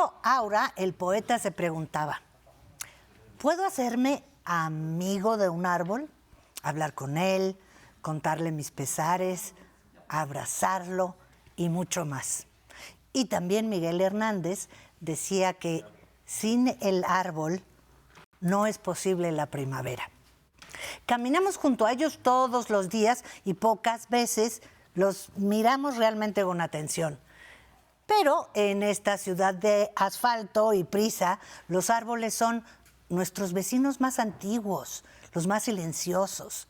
libro Aura, el poeta se preguntaba, ¿puedo hacerme amigo de un árbol? Hablar con él, contarle mis pesares, abrazarlo y mucho más. Y también Miguel Hernández decía que sin el árbol no es posible la primavera. Caminamos junto a ellos todos los días y pocas veces los miramos realmente con atención. Pero en esta ciudad de asfalto y prisa, los árboles son nuestros vecinos más antiguos, los más silenciosos.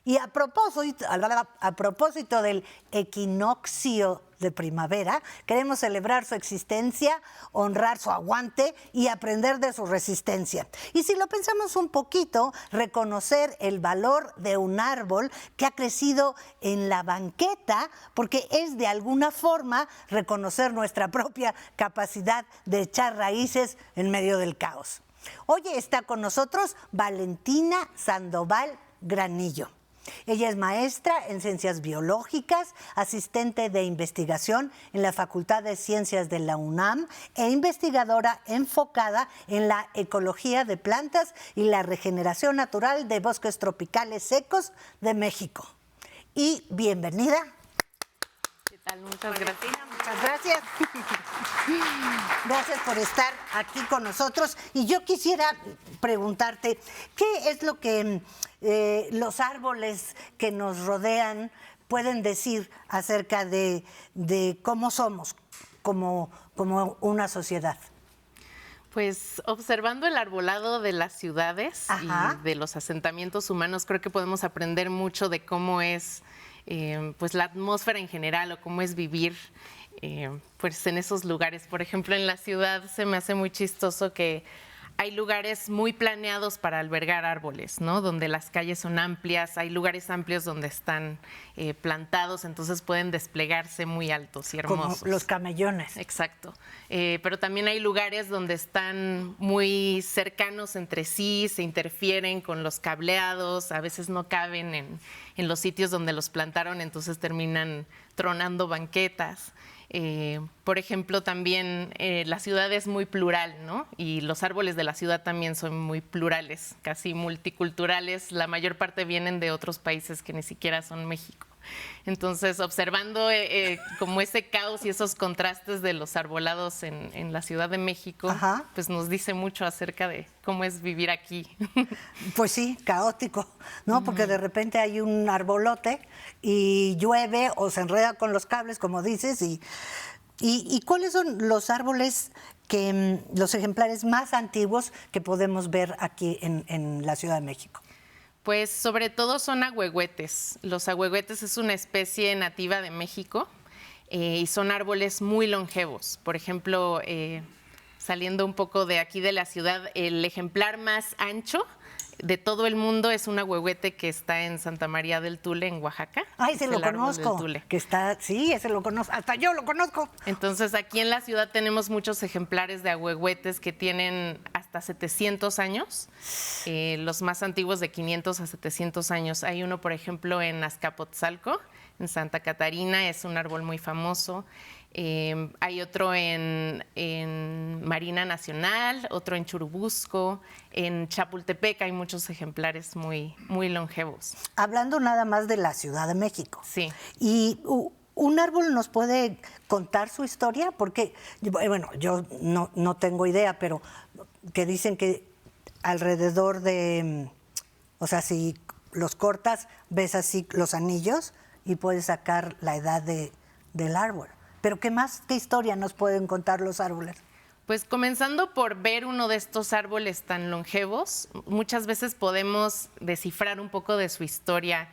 Y a propósito del equinoccio de primavera, queremos celebrar su existencia, honrar su aguante y aprender de su resistencia. Y si lo pensamos un poquito, reconocer el valor de un árbol que ha crecido en la banqueta, porque es de alguna forma reconocer nuestra propia capacidad de echar raíces en medio del caos. Hoy está con nosotros Valentina Sandoval Granillo. Ella es maestra en Ciencias Biológicas, asistente de investigación en la Facultad de Ciencias de la UNAM e investigadora enfocada en la ecología de plantas y la regeneración natural de bosques tropicales secos de México. Y bienvenida. ¿Qué tal? Muchas gracias. Muchas gracias. Gracias por estar aquí con nosotros. Y yo quisiera preguntarte, ¿qué es lo que los árboles que nos rodean pueden decir acerca de cómo somos como una sociedad? Pues observando el arbolado de las ciudades y de los asentamientos humanos, creo que podemos aprender mucho de cómo es pues la atmósfera en general o cómo es vivir pues en esos lugares. Por ejemplo, en la ciudad se me hace muy chistoso que hay lugares muy planeados para albergar árboles, ¿no? Donde las calles son amplias, hay lugares amplios donde están plantados, entonces pueden desplegarse muy altos y hermosos. Como los camellones. Exacto. Pero también hay lugares donde están muy cercanos entre sí, se interfieren con los cableados, a veces no caben en los sitios donde los plantaron, entonces terminan tronando banquetas. Por ejemplo, también la ciudad es muy plural, ¿no? Y los árboles de la ciudad también son muy plurales, casi multiculturales. La mayor parte vienen de otros países que ni siquiera son México. Entonces, observando como ese caos y esos contrastes de los arbolados en la Ciudad de México, pues nos dice mucho acerca de cómo es vivir aquí. Pues sí, caótico, ¿no? Porque de repente hay un arbolote y llueve o se enreda con los cables, como dices, ¿y cuáles son los árboles los ejemplares más antiguos que podemos ver aquí en la Ciudad de México? Pues sobre todo son ahuehuetes. Los ahuehuetes es una especie nativa de México y son árboles muy longevos. Por ejemplo, saliendo un poco de aquí de la ciudad, el ejemplar más ancho de todo el mundo es un ahuehuete que está en Santa María del Tule, en Oaxaca. Ay, se lo conozco. Que está, sí, ese lo conozco. Hasta yo lo conozco. Entonces, aquí en la ciudad tenemos muchos ejemplares de ahuehuetes que tienen hasta 700 años. Los más antiguos de 500 a 700 años. Hay uno, por ejemplo, en Azcapotzalco, en Santa Catarina, es un árbol muy famoso. Hay otro en Marina Nacional, otro en Churubusco, en Chapultepec hay muchos ejemplares muy, muy longevos. Hablando nada más de la Ciudad de México. Sí. ¿Y un árbol nos puede contar su historia? Porque, bueno, yo no tengo idea, pero que dicen que alrededor de, o sea, si los cortas, ves así los anillos y puedes sacar la edad del árbol. Pero ¿qué historia nos pueden contar los árboles? Pues comenzando por ver uno de estos árboles tan longevos, muchas veces podemos descifrar un poco de su historia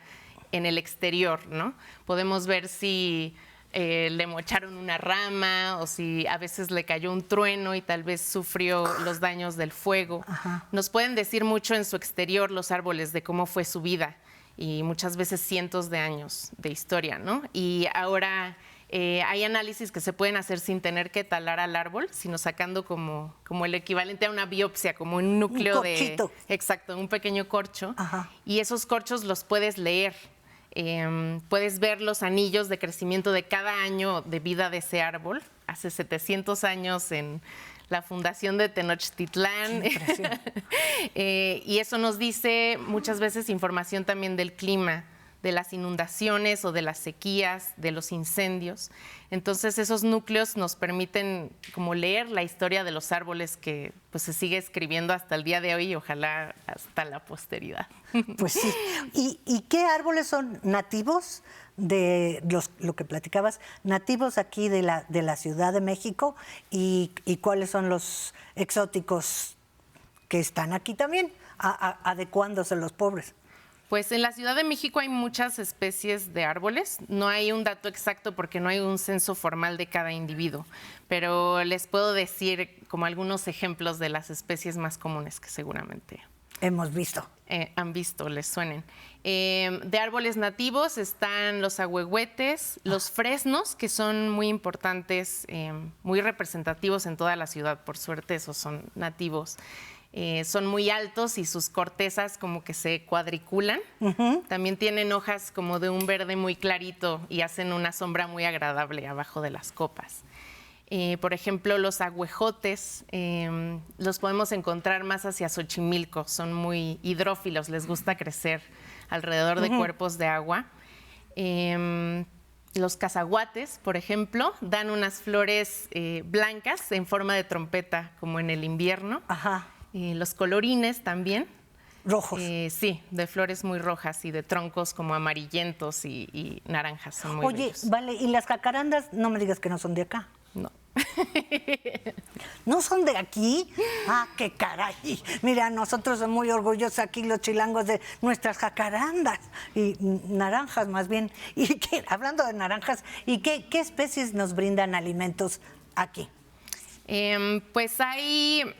en el exterior, ¿no? Podemos ver si le mocharon una rama o si a veces le cayó un trueno y tal vez sufrió los daños del fuego. Nos pueden decir mucho en su exterior los árboles de cómo fue su vida y muchas veces cientos de años de historia, ¿no? Y ahora hay análisis que se pueden hacer sin tener que talar al árbol, sino sacando como el equivalente a una biopsia, como un núcleo corchito. Exacto, un pequeño corcho. Y esos corchos los puedes leer. Puedes ver los anillos de crecimiento de cada año de vida de ese árbol. Hace 700 años en la fundación de Tenochtitlán. Y eso nos dice muchas veces información también del clima, de las inundaciones o de las sequías, de los incendios. Entonces esos núcleos nos permiten como leer la historia de los árboles que pues se sigue escribiendo hasta el día de hoy y ojalá hasta la posteridad. Pues sí. ¿Y qué árboles son nativos de lo que platicabas, nativos aquí de la Ciudad de México y cuáles son los exóticos que están aquí también, adecuándose a los pobres? Pues en la Ciudad de México hay muchas especies de árboles. No hay un dato exacto porque no hay un censo formal de cada individuo, pero les puedo decir como algunos ejemplos de las especies más comunes que seguramente hemos visto. Han visto, les suenen. De árboles nativos están los ahuehuetes, los fresnos, que son muy importantes, muy representativos en toda la ciudad. Por suerte, esos son nativos. Son muy altos y sus cortezas como que se cuadriculan. También tienen hojas como de un verde muy clarito y hacen una sombra muy agradable abajo de las copas. Por ejemplo, los ahuejotes los podemos encontrar más hacia Xochimilco. Son muy hidrófilos, les gusta crecer alrededor de cuerpos de agua. Los cazahuates, por ejemplo, dan unas flores blancas en forma de trompeta, como en el invierno. Ajá. Los colorines también. Rojos. Sí, de flores muy rojas y de troncos como amarillentos y naranjas. Son muy bellos. Vale, y las jacarandas, no me digas que no son de acá. No. ¿No son de aquí? ¡Ah, qué caray! Mira, nosotros somos muy orgullosos aquí los chilangos de nuestras jacarandas y naranjas más bien. Y hablando de naranjas, ¿y qué especies nos brindan alimentos aquí? Pues hay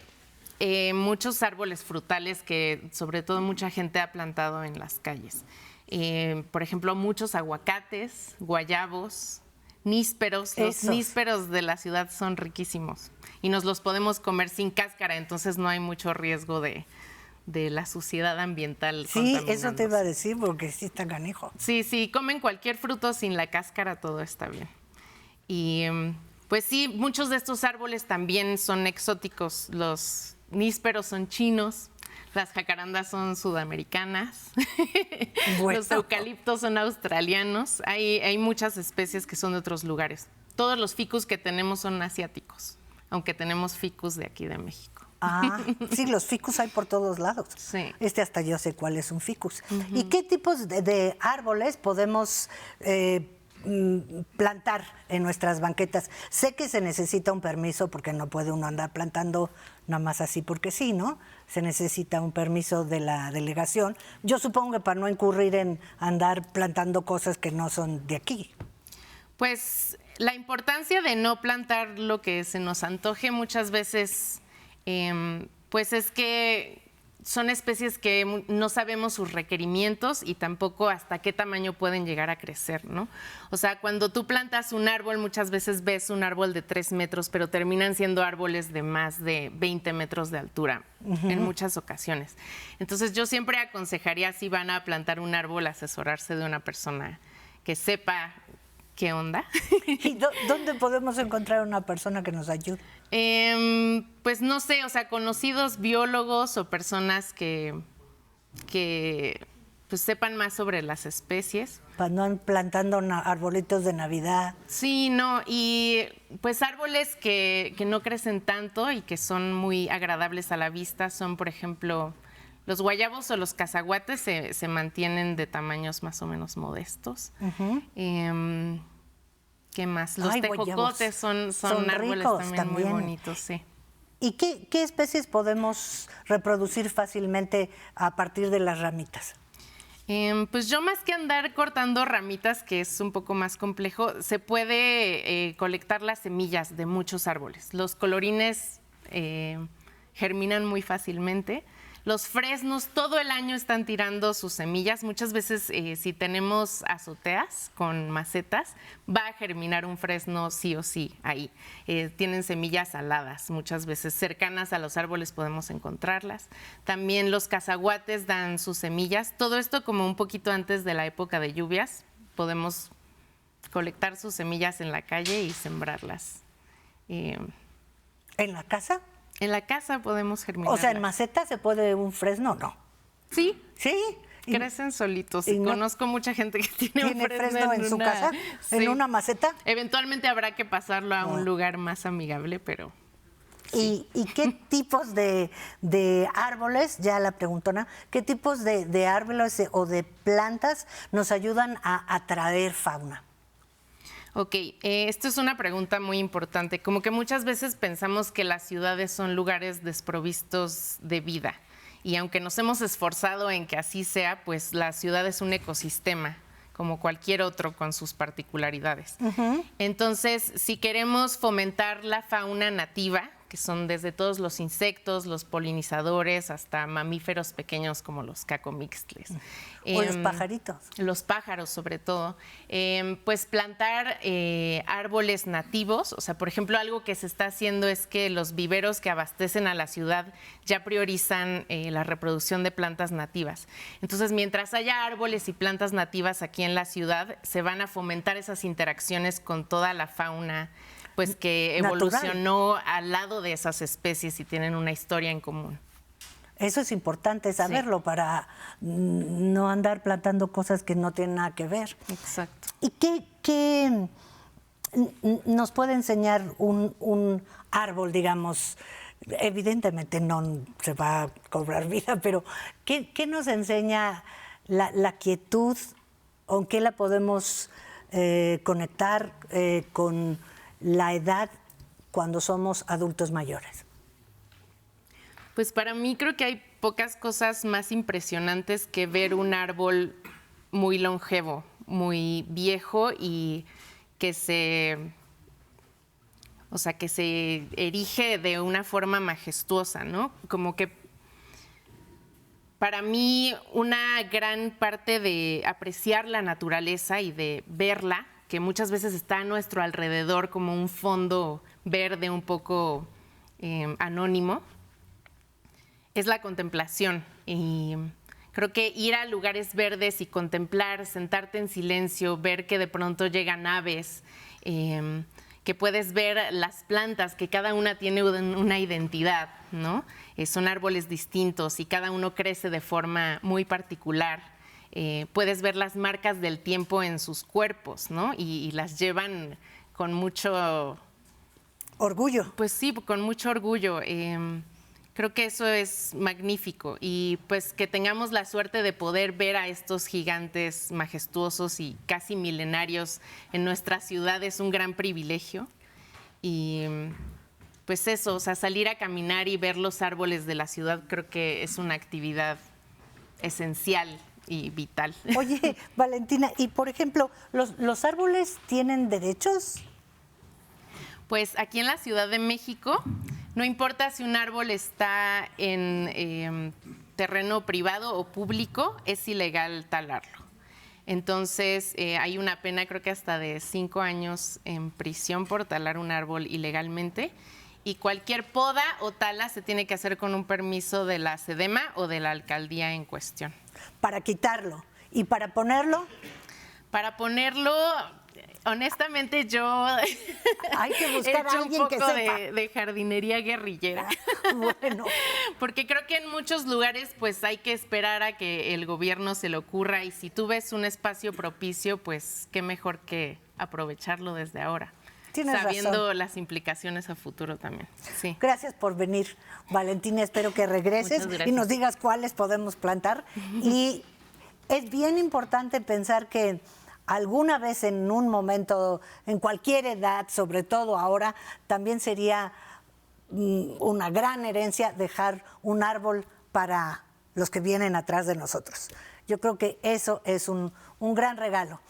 muchos árboles frutales que sobre todo mucha gente ha plantado en las calles. Por ejemplo, muchos aguacates, guayabos, nísperos. Los nísperos de la ciudad son riquísimos y nos los podemos comer sin cáscara, entonces no hay mucho riesgo de la suciedad ambiental. Sí, eso te iba a decir porque sí está canijo. Sí, comen cualquier fruto sin la cáscara, todo está bien. Y pues sí, muchos de estos árboles también son exóticos. Los nísperos son chinos, las jacarandas son sudamericanas, bueno. Los eucaliptos son australianos, hay muchas especies que son de otros lugares. Todos los ficus que tenemos son asiáticos, aunque tenemos ficus de aquí de México. Ah, sí, los ficus hay por todos lados. Sí. Hasta yo sé cuál es un ficus. ¿Y qué tipos de árboles podemos plantar en nuestras banquetas? Sé que se necesita un permiso porque no puede uno andar plantando nada más así porque sí, ¿no? Se necesita un permiso de la delegación. Yo supongo que para no incurrir en andar plantando cosas que no son de aquí. Pues la importancia de no plantar lo que se nos antoje muchas veces, pues es que son especies que no sabemos sus requerimientos y tampoco hasta qué tamaño pueden llegar a crecer, ¿no? O sea, cuando tú plantas un árbol, muchas veces ves un árbol de 3 metros, pero terminan siendo árboles de más de 20 metros de altura en muchas ocasiones. Entonces, yo siempre aconsejaría, si van a plantar un árbol, asesorarse de una persona que sepa qué onda. ¿Y dónde podemos encontrar una persona que nos ayude? Pues no sé, o sea, conocidos biólogos o personas que pues sepan más sobre las especies. Para no plantando arbolitos de Navidad. Sí, no, y pues árboles que no crecen tanto y que son muy agradables a la vista son, por ejemplo, los guayabos o los cazahuates se mantienen de tamaños más o menos modestos. ¿Qué más? Los tejocotes son árboles también muy bonitos, sí. ¿Y qué especies podemos reproducir fácilmente a partir de las ramitas? Pues yo, más que andar cortando ramitas, que es un poco más complejo, se puede colectar las semillas de muchos árboles. Los colorines germinan muy fácilmente. Los fresnos todo el año están tirando sus semillas. Muchas veces, si tenemos azoteas con macetas, va a germinar un fresno sí o sí ahí. Tienen semillas aladas, muchas veces cercanas a los árboles podemos encontrarlas. También los cazahuates dan sus semillas. Todo esto como un poquito antes de la época de lluvias. Podemos colectar sus semillas en la calle y sembrarlas. ¿En la casa? En la casa podemos germinar. O sea, ¿en maceta se puede un fresno? No. Sí. ¿Sí? Crecen solitos. y no- Conozco mucha gente que tiene un fresno en su una- casa? Sí. ¿En una maceta? Eventualmente habrá que pasarlo a un lugar más amigable, pero... ¿Y qué tipos de árboles, ya la preguntona, qué tipos de árboles o de plantas nos ayudan a atraer fauna? Ok, esto es una pregunta muy importante. Como que muchas veces pensamos que las ciudades son lugares desprovistos de vida. Y aunque nos hemos esforzado en que así sea, pues la ciudad es un ecosistema, como cualquier otro, con sus particularidades. Entonces, si queremos fomentar la fauna nativa, que son desde todos los insectos, los polinizadores, hasta mamíferos pequeños como los cacomixtles. O los pajaritos. Los pájaros, sobre todo. Pues plantar árboles nativos. O sea, por ejemplo, algo que se está haciendo es que los viveros que abastecen a la ciudad ya priorizan la reproducción de plantas nativas. Entonces, mientras haya árboles y plantas nativas aquí en la ciudad, se van a fomentar esas interacciones con toda la fauna pues que evolucionó al lado de esas especies y tienen una historia en común. Eso es importante saberlo para no andar plantando cosas que no tienen nada que ver. Exacto. ¿Y qué nos puede enseñar un árbol, digamos? Evidentemente no se va a cobrar vida, pero ¿qué nos enseña la quietud? ¿O qué la podemos conectar con la edad cuando somos adultos mayores? Pues para mí creo que hay pocas cosas más impresionantes que ver un árbol muy longevo, muy viejo y que se erige de una forma majestuosa, ¿no? Como que para mí una gran parte de apreciar la naturaleza y de verla, que muchas veces está a nuestro alrededor como un fondo verde un poco anónimo, es la contemplación. Y creo que ir a lugares verdes y contemplar, sentarte en silencio, ver que de pronto llegan aves, que puedes ver las plantas, que cada una tiene una identidad, ¿no? Son árboles distintos y cada uno crece de forma muy particular. Puedes ver las marcas del tiempo en sus cuerpos, ¿no? Y las llevan con mucho... Orgullo. Pues sí, con mucho orgullo. Creo que eso es magnífico y pues que tengamos la suerte de poder ver a estos gigantes majestuosos y casi milenarios en nuestra ciudad es un gran privilegio. Y pues eso, o sea, salir a caminar y ver los árboles de la ciudad creo que es una actividad esencial y vital. Oye, Valentina, y por ejemplo, ¿los árboles tienen derechos? Pues aquí en la Ciudad de México, no importa si un árbol está en terreno privado o público, es ilegal talarlo. Entonces, hay una pena, creo que hasta de 5 años en prisión por talar un árbol ilegalmente. Y cualquier poda o tala se tiene que hacer con un permiso de la SEDEMA o de la alcaldía en cuestión. Para quitarlo. ¿Y para ponerlo? Para ponerlo, honestamente yo Hay que buscar he a hecho alguien un que poco sepa. de jardinería guerrillera. Bueno. Porque creo que en muchos lugares pues hay que esperar a que el gobierno se le ocurra y si tú ves un espacio propicio, pues qué mejor que aprovecharlo desde ahora. Tienes sabiendo razón. las implicaciones a futuro también. Sí. Gracias por venir, Valentina. Espero que regreses Muchas gracias. y nos digas cuáles podemos plantar. Y es bien importante pensar que alguna vez en un momento, en cualquier edad, sobre todo ahora, también sería una gran herencia dejar un árbol para los que vienen atrás de nosotros. Yo creo que eso es un gran regalo.